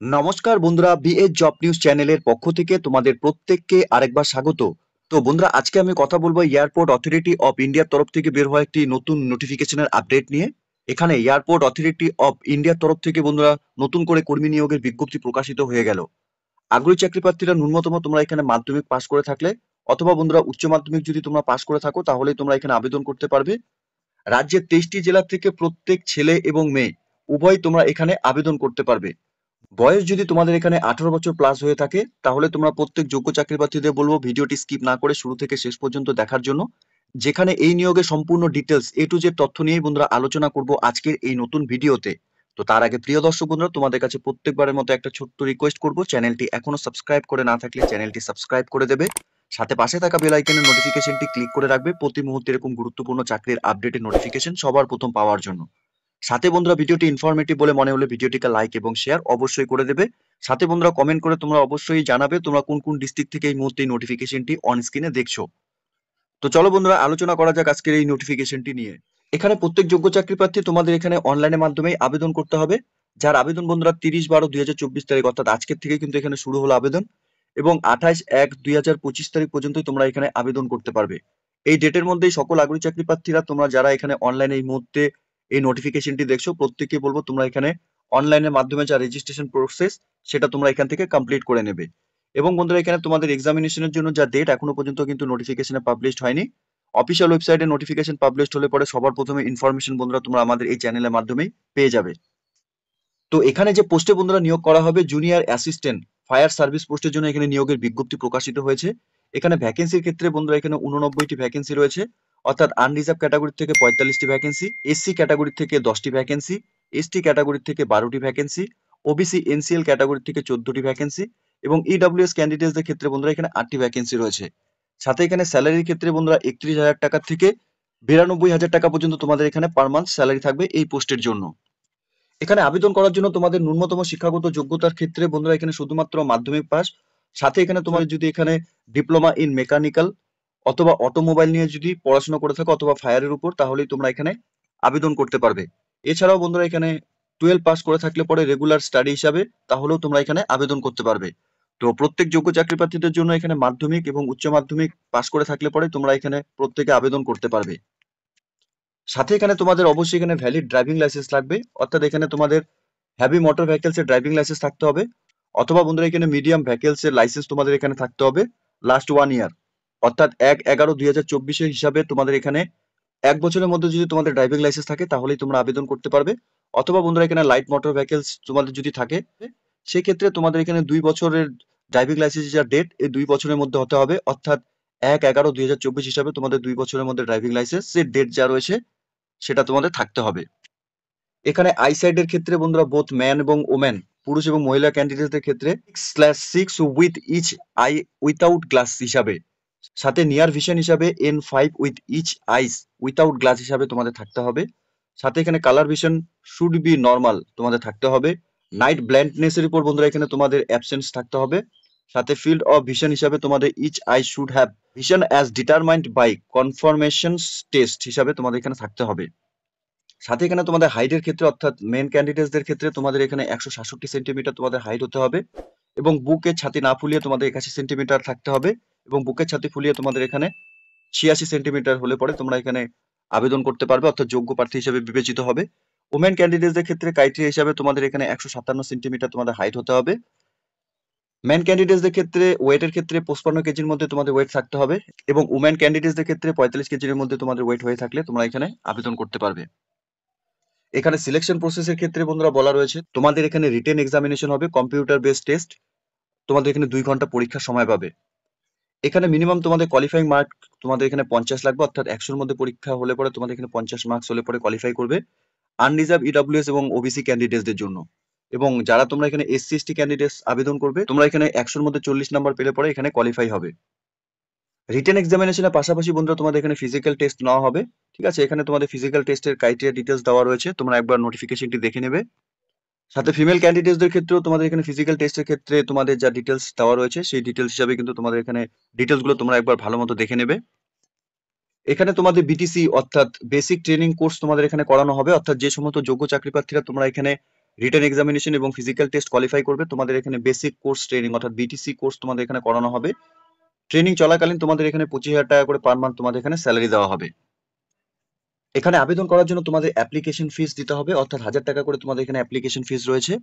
নমস্কার বন্ধুরা, BS job news চ্যানেলের পক্ষ থেকে তোমাদের প্রত্যেককে আরেকবার স্বাগত। তো বন্ধুরা, আজকে আমি কথা বলবো এয়ারপোর্ট অথরিটি অফ ইন্ডিয়ার তরফ থেকে বের হওয়া একটি নতুন নোটিফিকেশনের আপডেট নিয়ে। এখানে এয়ারপোর্ট অথরিটি অফ ইন্ডিয়ার তরফ থেকে বন্ধুরা নতুন করে কর্মী নিয়োগের বিজ্ঞপ্তি প্রকাশিত হয়ে গেল। আগ্রহী চাকরি প্রার্থীরা ন্যূনতম তোমরা এখানে মাধ্যমিক পাশ করে থাকলে অথবা বন্ধুরা উচ্চ মাধ্যমিক যদি তোমরা পাশ করে থাকো তাহলেই তোমরা এখানে আবেদন করতে পারবে। রাজ্যের 23টি জেলা থেকে প্রত্যেক ছেলে এবং মেয়ে উভয় তোমরা এখানে আবেদন করতে পারবে। বয়স যদি তোমাদের এখানে 18 বছর প্লাস হয়ে থাকে তাহলে তোমরা প্রত্যেক যোগ্য চাকরি প্রার্থীদের বলবো ভিডিওটি স্কিপ না করে শুরু থেকে শেষ পর্যন্ত দেখার জন্য, যেখানে এই নিয়োগের সম্পূর্ণ ডিটেলস এ টু জেড তথ্য নিয়ে বন্ধুরা আলোচনা করব আজকের এই নতুন ভিডিওতে। তো তার আগে প্রিয় দর্শক বন্ধুরা, তোমাদের কাছে প্রত্যেকবারের মতো একটা ছোট্ট রিকোয়েস্ট করব, চ্যানেলটি এখনো সাবস্ক্রাইব করে না থাকলে চ্যানেলটি সাবস্ক্রাইব করে দেবে, সাথে পাশে থাকা বেল আইকনের নোটিফিকেশনটি ক্লিক করে রাখবে প্রতি মুহূর্তে এরকম গুরুত্বপূর্ণ চাকরির আপডেটের নোটিফিকেশন সবার প্রথম পাওয়ার জন্য। সাথে বন্ধুরা, ভিডিওটি ইনফরমেটিভ বলে মনে হলে ভিডিওটিকে লাইক এবং শেয়ার অবশ্যই করে দেবে। সাথে বন্ধুরা, কমেন্ট করে তোমরা অবশ্যই জানাবে তোমরা কোন কোন ডিস্ট্রিক্ট থেকে এই মুহূর্তে এই নোটিফিকেশনটি অন স্ক্রিনে দেখছো। তো চলো বন্ধুরা, আলোচনা করা যাক আজকের এই নোটিফিকেশনটি নিয়ে। এখানে প্রত্যেক যোগ্য চাকরি প্রার্থী তোমাদের এখানে অনলাইনের মাধ্যমে আবেদন করতে হবে। যার আবেদন বন্ধুরা 30/12/2024 তারিখ অর্থাৎ আজকের থেকে কিন্তু এখানে শুরু হলো আবেদন, এবং 28/1/2025 তারিখ পর্যন্ত তোমরা এখানে আবেদন করতে পারবে। এই ডেটের মধ্যেই সকল আগ্রহী চাকরি প্রার্থীরা তোমরা যারা এখানে অনলাইনে এই মুহূর্তে এই নোটিফিকেশনটি দেখছো প্রত্যেককে বলবো তোমরা এখানে অনলাইনের মাধ্যমে যা রেজিস্ট্রেশন প্রসেস সেটা তোমরা এখান থেকে কমপ্লিট করে নেবে। এবং বন্ধুরা, এখানে তোমাদের এক্সামিনেশনের জন্য যা ডেট এখনো পর্যন্ত কিন্তু নোটিফিকেশনে পাবলিশড হয়নি। অফিসিয়াল ওয়েবসাইটে নোটিফিকেশন পাবলিশড হলে পরে সবার প্রথমে ইনফরমেশন বন্ধুরা তোমরা আমাদের এই চ্যানেলের মাধ্যমেই পেয়ে যাবে। তো এখানে যে পোস্টে বন্ধুরা নিয়োগ করা হবে জুনিয়র অ্যাসিস্ট্যান্ট ফায়ার সার্ভিস পোস্টের জন্য এখানে নিয়োগের বিজ্ঞপ্তি প্রকাশিত হয়েছে। এখানে ভ্যাকেন্সির ক্ষেত্রে বন্ধুরা এখানে 89টি ভ্যাকেন্সি রয়েছে, অর্থাৎ আনরিজার্ভ ক্যাটাগরি থেকে 45টি ভ্যাকেন্সি, এসসি ক্যাটাগরি থেকে 10টি ভ্যাকেন্সি, এসটি ক্যাটাগরি থেকে 12টি ভ্যাকেন্সি, ওবিসি এনসিএল ক্যাটাগরি থেকে 14টি ভ্যাকেন্সি, এবং ইডব্লিউএস ক্যান্ডিডেটসদের ক্ষেত্রে বন্ধুরা এখানে 8টি ভ্যাকেন্সি রয়েছে। সাথে এখানে স্যালারির ক্ষেত্রে বন্ধুরা 31,000 টাকা থেকে 92,000 টাকা পর্যন্ত তোমাদের এখানে পার মান্থ স্যালারি থাকবে এই পোস্টের জন্য। এখানে আবেদন করার জন্য তোমাদের ন্যূনতম শিক্ষাগত যোগ্যতার ক্ষেত্রে বন্ধুরা এখানে শুধুমাত্র মাধ্যমিক পাস, সাথে এখানে তোমাদের যদি এখানে ডিপ্লোমা ইন মেকানিক্যাল অথবা অটোমোবাইল নিয়ে যদি পড়াশোনা করে থাকো অথবা ফায়ারের উপর তাহলেই তোমরা এখানে আবেদন করতে পারবে। এছাড়াও বন্ধুরা এখানে 12 পাস করে থাকলে পরে রেগুলার স্টাডি হিসাবে তাহলেও তোমরা এখানে আবেদন করতে পারবে। তো প্রত্যেক যোগ্য চাকরি প্রার্থীদের জন্য এখানে মাধ্যমিক এবং উচ্চ মাধ্যমিক পাস করে থাকলে পরে তোমরা এখানে প্রত্যেকে আবেদন করতে পারবে। সাথে এখানে তোমাদের অবশ্যই এখানে ভ্যালিড ড্রাইভিং লাইসেন্স লাগবে, অর্থাৎ এখানে তোমাদের হেভি মোটর ভেহিকলস এর ড্রাইভিং লাইসেন্স থাকতে হবে, অথবা বন্ধুরা এখানে মিডিয়াম ভেহিকলস এর লাইসেন্স তোমাদের এখানে থাকতে হবে লাস্ট 1 ইয়ার, অর্থাৎ 1/11/2024 এর হিসাবে তোমাদের এখানে 1 বছরের মধ্যে যদি তোমাদের ড্রাইভিং লাইসেন্স থাকে তাহলেই তোমরা আবেদন করতে পারবে। অথবা বন্ধুরা এখানে লাইট মোটর ভেহিকলস তোমাদের যদি থাকে সেক্ষেত্রে তোমাদের এখানে 2 বছরের ড্রাইভিং লাইসেন্স যা ডেট এই 2 বছরের মধ্যে হতে হবে, অর্থাৎ 1/11/2024 হিসাবে তোমাদের 2 বছরের মধ্যে ড্রাইভিং লাইসেন্স এর ডেট যা রয়েছে সেটা তোমাদের থাকতে হবে। এখানে আইসাইট এর ক্ষেত্রে বন্ধুরা বোথ ম্যান এবং ওমেন, পুরুষ এবং মহিলা ক্যান্ডিডেটদের ক্ষেত্রে 6/6 with each eye without glass হিসাবে, সাথে নিয়ার ভিশন হিসাবে N5 with each eyes without glass হিসাবে তোমাদের থাকতে হবে। সাথে এখানে colour vision should be normal তোমাদের থাকতে হবে। নাইট ব্লাইন্ডনেস এর উপর বন্ধুরা এখানে তোমাদের অ্যাবসেন্স থাকতে হবে। সাথে ফিল্ড অফ ভিশন হিসাবে তোমাদের each eye should have vision as determined by confirmation test হিসাবে তোমাদের এখানে থাকতে হবে। সাথে এখানে তোমাদের হাইটের ক্ষেত্রে অর্থাৎ মেন ক্যান্ডিডেটসদের ক্ষেত্রে তোমাদের এখানে 167 সেন্টিমিটার তোমাদের হাইট হতে হবে, এবং বুকের ছাতি না ফুলিয়ে তোমাদের 81 সেন্টিমিটার থাকতে হবে, এবং বুকের ছাতি ফুলিয়ে তোমাদের এখানে 86 সেন্টিমিটার হলে পরে তোমরা এখানে আবেদন করতে পারবে, অর্থাৎ যোগ্য প্রার্থী হিসেবে বিবেচিত হবে। ওমেন ক্যান্ডিডেটসদের ক্ষেত্রে ক্রাইটেরিয়া হিসাবে তোমাদের এখানে 157 সেন্টিমিটার তোমাদের হাইট হতে হবে। মেন ক্যান্ডিডেটসদের ক্ষেত্রে ওয়েটের ক্ষেত্রে 55 কেজির মধ্যে তোমাদের ওয়েট থাকতে হবে, এবং উমেন ক্যান্ডিডেটসদের ক্ষেত্রে 45 কেজির মধ্যে তোমাদের ওয়েট হয়ে থাকলে তোমরা এখানে আবেদন করতে পারবে। এখানে সিলেকশন প্রসেসের ক্ষেত্রে বন্ধুরা বলা রয়েছে তোমাদের এখানে রিটেন এক্সামিনেশন হবে, কম্পিউটার বেসড টেস্ট, তোমাদের এখানে 2 ঘন্টা পরীক্ষার সময় পাবে। এখানে মিনিমাম তোমাদের কোয়ালিফাইং মার্ক তোমাদের এখানে 50 লাগবে, অর্থাৎ 100-র মধ্যে পরীক্ষা হলে পরে তোমাদের এখানে 50 মার্কস হলে পরে কোয়ালিফাই করবে আনরিজার্ভ ইডব্লিউএস এবং ওবিসি ক্যান্ডিডেটসদের জন্য। এবং যারা তোমরা এখানে এসসি এসটি ক্যান্ডিডেটস আবেদন করবে তোমরা এখানে 100-র মধ্যে 40 নাম্বার পেলে পরে এখানে কোয়ালিফাই হবে। রিটেন এক্সামিনেশনের পাশাপাশি বন্ধুরা তোমাদের এখানে ফিজিক্যাল টেস্ট নেওয়া হবে। ঠিক আছে, এখানে তোমাদের ফিজিক্যাল টেস্টের ক্রাইটেরিয়া ডিটেলস দেওয়া রয়েছে, তোমরা একবার নোটিফিকেশনটি দেখে নেবে। সাথে ফিমেল ক্যান্ডিডেটসদের ক্ষেত্রেও তোমাদের এখানে ফিজিক্যাল টেস্টের ক্ষেত্রে তোমাদের যা ডিটেলস দেওয়া রয়েছে সেই ডিটেলস হিসাবে কিন্তু তোমাদের এখানে ডিটেলস গুলো তোমরা একবার ভালো মতো দেখে নেবে। এখানে তোমাদের বিটিসি অর্থাৎ বেসিক ট্রেনিং কোর্স তোমাদের এখানে করানো হবে, অর্থাৎ যে সমস্ত যোগ্য চাকরি প্রার্থীরা তোমরা এখানে রিটেন এক্সামিনেশন এবং ফিজিক্যাল টেস্ট কোয়ালিফাই করবে। তোমাদের এখানে বেসিক কোর্স ট্রেনিং অর্থাৎ বিটিসি কোর্স তোমাদের এখানে করানো হবে। ট্রেনিং চলাকালীন তোমাদের এখানে 25,000 টাকা করে পার মান্থ তোমাদের এখানে স্যালারি দেওয়া হবে। এখানে আবেদন করার জন্য তোমাদের অ্যাপ্লিকেশন ফিস দিতে হবে, অর্থাৎ 1000 টাকা করে তোমাদের এখানে অ্যাপ্লিকেশন ফিস রয়েছে।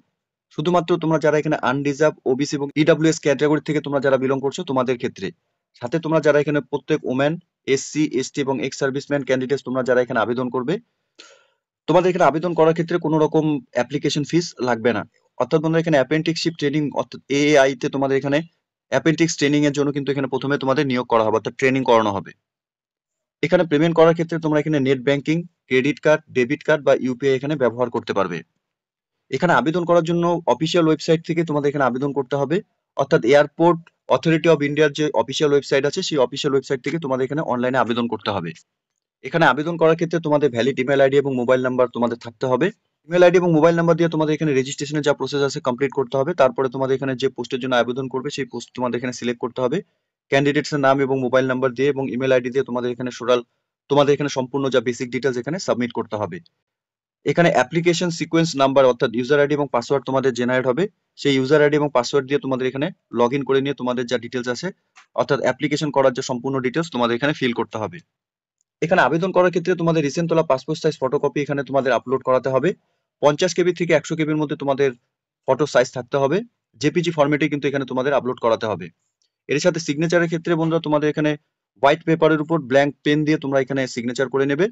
শুধুমাত্র তোমরা যারা এখানে আনরিজার্ভ, ওবিসি এবং ইডব্লিউএস ক্যাটাগরি থেকে তোমরা যারা বিলং করছো তোমাদের ক্ষেত্রে, সাথে তোমরা যারা এখানে প্রত্যেক ওমেন, এসসি, এসটি এবং এক্স সার্ভিসম্যান ক্যান্ডিডেট তোমরা যারা এখানে আবেদন করবে, তোমাদের এখানে আবেদন করার ক্ষেত্রে কোনো রকম অ্যাপ্লিকেশন ফিস লাগবে না। অর্থাৎ তোমরা এখানে অ্যাপেন্টিক্সশিপ ট্রেনিং অর্থাৎ এএআই তে তোমাদের এখানে অ্যাপেন্টিক্স ট্রেনিং এর জন্য কিন্তু এখানে প্রথমে তোমাদের নিয়োগ করা হবে, অর্থাৎ ট্রেনিং করানো হবে। এখানে পেমেন্ট করার ক্ষেত্রে তোমরা এখানে net banking, credit card, debit card বা ইউপিআই এখানে ব্যবহার করতে পারবে। এখানে আবেদন করার জন্য অফিসিয়াল ওয়েবসাইট থেকে তোমাদের এখানে আবেদন করতে হবে, অর্থাৎ এয়ারপোর্ট অথরিটি অফ ইন্ডিয়ার যে অফিসিয়াল ওয়েবসাইট আছে সেই অফিসিয়াল ওয়েবসাইট থেকে তোমাদের এখানে অনলাইনে আবেদন করতে হবে। এখানে আবেদন করার ক্ষেত্রে তোমাদের ভ্যালিড ইমেল আইডি এবং মোবাইল নাম্বার তোমাদের থাকতে হবে। ইমেল আইডি এবং মোবাইল নাম্বার দিয়ে তোমাদের এখানে রেজিস্ট্রেশনের যা প্রসেস আছে কমপ্লিট করতে হবে। তারপরে তোমাদের এখানে যে পোস্টের জন্য আবেদন করবে সেই পোস্ট তোমাদের এখানে সিলেক্ট করতে হবে। ক্যান্ডিডেটসের নাম এবং মোবাইল নাম্বার দিয়ে এবং ইমেল আইডি দিয়ে তোমাদের এখানে তোমাদের এখানে সম্পূর্ণ যা বেসিক ডিটেলস এখানে সাবমিট করতে হবে। এখানে অ্যাপ্লিকেশন সিকোয়েন্স নাম্বার অর্থাৎ ইউজার আইডি এবং পাসওয়ার্ড তোমাদের জেনারেট হবে। সেই ইউজার আইডি এবং পাসওয়ার্ড দিয়ে তোমাদের এখানে লগ ইন করে নিয়ে তোমাদের যা ডিটেলস আছে অর্থাৎ অ্যাপ্লিকেশন করার যে সম্পূর্ণ ডিটেলস তোমাদের এখানে ফিল করতে হবে। এখানে আবেদন করার ক্ষেত্রে তোমাদের রিসেন্ট তোলা পাসপোর্ট সাইজ ফটোকপি এখানে তোমাদের আপলোড করাতে হবে। 50 কেবি থেকে 100 কেবির মধ্যে তোমাদের ফটো সাইজ থাকতে হবে। জেপিজি ফরম্যাটে কিন্তু এখানে তোমাদের আপলোড করাতে হবে। এর সাথে সিগনেচারের ক্ষেত্রে বন্ধুরা তোমাদের এখানে হোয়াইট পেপারের উপর ব্ল্যাঙ্ক পেন দিয়ে তোমরা এখানে সিগনেচার করে নেবে।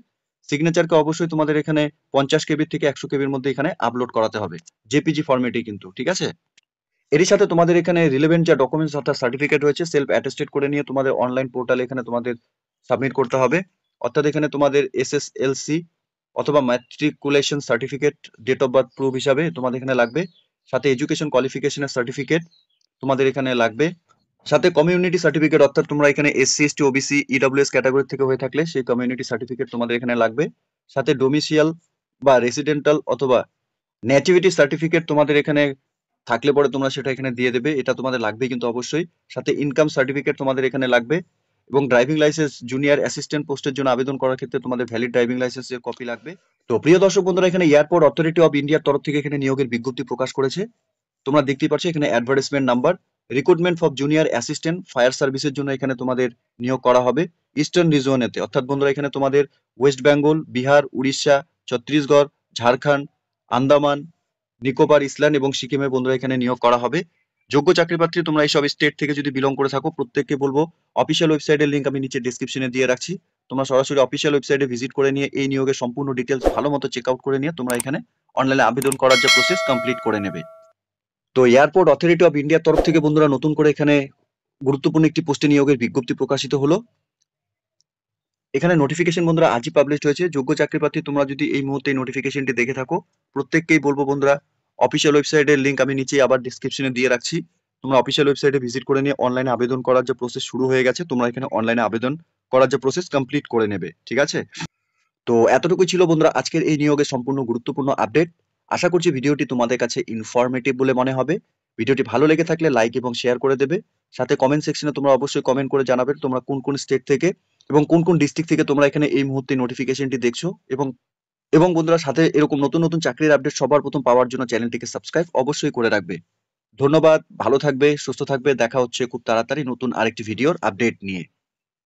সিগনেচারকে অবশ্যই তোমাদের এখানে 50 কেবি থেকে 100 কেবির মধ্যে এখানে আপলোড করাতে হবে, জেপিজি ফরম্যাটে কিন্তু, ঠিক আছে। এরই সাথে তোমাদের এখানে রিলেভেন্ট যা ডকুমেন্টস অর্থাৎ সার্টিফিকেট রয়েছে সেলফ অ্যাটেস্টেড করে নিয়ে তোমাদের অনলাইন পোর্টালে এখানে তোমাদের সাবমিট করতে হবে। অর্থাৎ এখানে তোমাদের এসএসএলসি অথবা matriculation certificate, date of birth proof হিসাবে তোমাদের এখানে লাগবে। সাথে এডুকেশন কোয়ালিফিকেশনের সার্টিফিকেট তোমাদের এখানে লাগবে। সাথে কমিউনিটি সার্টিফিকেট অর্থাৎ তোমরা এখানে SC, ST, OBC, EWS category থেকে হয়ে থাকলে সেই কমিউনিটি সার্টিফিকেট তোমাদের এখানে লাগবে। সাথে ডোমিসিয়াল বা রেসিডেন্টাল অথবা নেটিভিটি সার্টিফিকেট তোমাদের এখানে থাকলে পরে তোমরা সেটা এখানে দিয়ে দেবে, এটা তোমাদের লাগবে কিন্তু অবশ্যই। সাথে ইনকাম সার্টিফিকেট তোমাদের এখানে লাগবে এবং ড্রাইভিং লাইসেন্স জুনিয়র অ্যাসিস্ট্যান্ট পোস্টের জন্য আবেদন করার ক্ষেত্রে তোমাদের ভ্যালিড ড্রাইভিং লাইসেন্সের কপি লাগবে। তো প্রিয় দর্শক বন্ধুরা, এখানে এয়ারপোর্ট অথরিটি অফ ইন্ডিয়ার তরফ থেকে এখানে নিয়োগের বিজ্ঞপ্তি প্রকাশ করেছে। তোমরা দেখতেই পাচ্ছ এখানে advertisement number, recruitment for junior assistant fire সার্ভিসের জন্য এখানে তোমাদের নিয়োগ করা হবে ইস্টার্ন রিজনেতে, অর্থাৎ বন্ধুরা এখানে তোমাদের ওয়েস্ট বেঙ্গল, বিহার, উড়িষ্যা, ছত্তিশগড়, ঝাড়খণ্ড, আন্দামান, নিকোবর ইসল্যান্ড এবং সিকিমে বন্ধুরা এখানে নিয়োগ করা হবে। যোগ্য চাকরিপ্রার্থী তোমরা এইসব স্টেট থেকে যদি বিলং করে থাকো প্রত্যেককে বলবো অফিসিয়াল ওয়েবসাইটের লিঙ্ক আমি নিচে ডেসক্রিপশনে দিয়ে রাখছি। তোমরা সরাসরি অফিসিয়াল ওয়েবসাইটে ভিজিট করে নিয়ে এই নিয়োগের সম্পূর্ণ ডিটেলস ভালো মতো চেক আউট করে নিয়ে তোমরা এখানে অনলাইনে আবেদন করার যে প্রসেস কমপ্লিট করে নেবে। তো এয়ারপোর্ট অথরিটি অফ ইন্ডিয়ার তরফ থেকে বন্ধুরা নতুন করে এখানে গুরুত্বপূর্ণ একটি পোস্টে নিয়োগের বিজ্ঞপ্তি প্রকাশিত হলো। এখানে নোটিফিকেশন বন্ধুরা আজই পাবলিশ হয়েছে। যোগ্য চাকরিপ্রার্থী তোমরা যদি এই মুহূর্তে এই নোটিফিকেশনটি দেখে থাকো প্রত্যেককেই বলবো বন্ধুরা অফিসিয়াল ওয়েবসাইটের লিঙ্ক আমি নিচে আবার ডেসক্রিপশনে দিয়ে রাখছি। তোমরা অফিসিয়াল ওয়েবসাইটে ভিজিট করে নিয়ে অনলাইনে আবেদন করার যে প্রসেস শুরু হয়ে গেছে, তোমরা এখানে অনলাইনে আবেদন করার যে প্রসেস কমপ্লিট করে নেবে, ঠিক আছে। তো এতটুকুই ছিল বন্ধুরা আজকের এই নিয়োগের সম্পূর্ণ গুরুত্বপূর্ণ আপডেট। আশা করছি ভিডিওটি তোমাদের কাছে ইনফরমেটিভ বলে মনে হবে। ভিডিওটি ভালো লেগে থাকলে লাইক এবং শেয়ার করে দেবে। সাথে কমেন্ট সেকশনে তোমরা অবশ্যই কমেন্ট করে জানাবে তোমরা কোন কোন স্টেট থেকে এবং কোন কোন ডিস্ট্রিক্ট থেকে তোমরা এখানে এই মুহূর্তে নোটিফিকেশনটি দেখছো। এবং বন্ধুরা সাথে এরকম নতুন নতুন চাকরির আপডেট সবার প্রথম পাওয়ার জন্য চ্যানেলটিকে সাবস্ক্রাইব অবশ্যই করে রাখবে। ধন্যবাদ, ভালো থাকবে, সুস্থ থাকবে। দেখা হচ্ছে খুব তাড়াতাড়ি নতুন আরেকটি ভিডিওর আপডেট নিয়ে।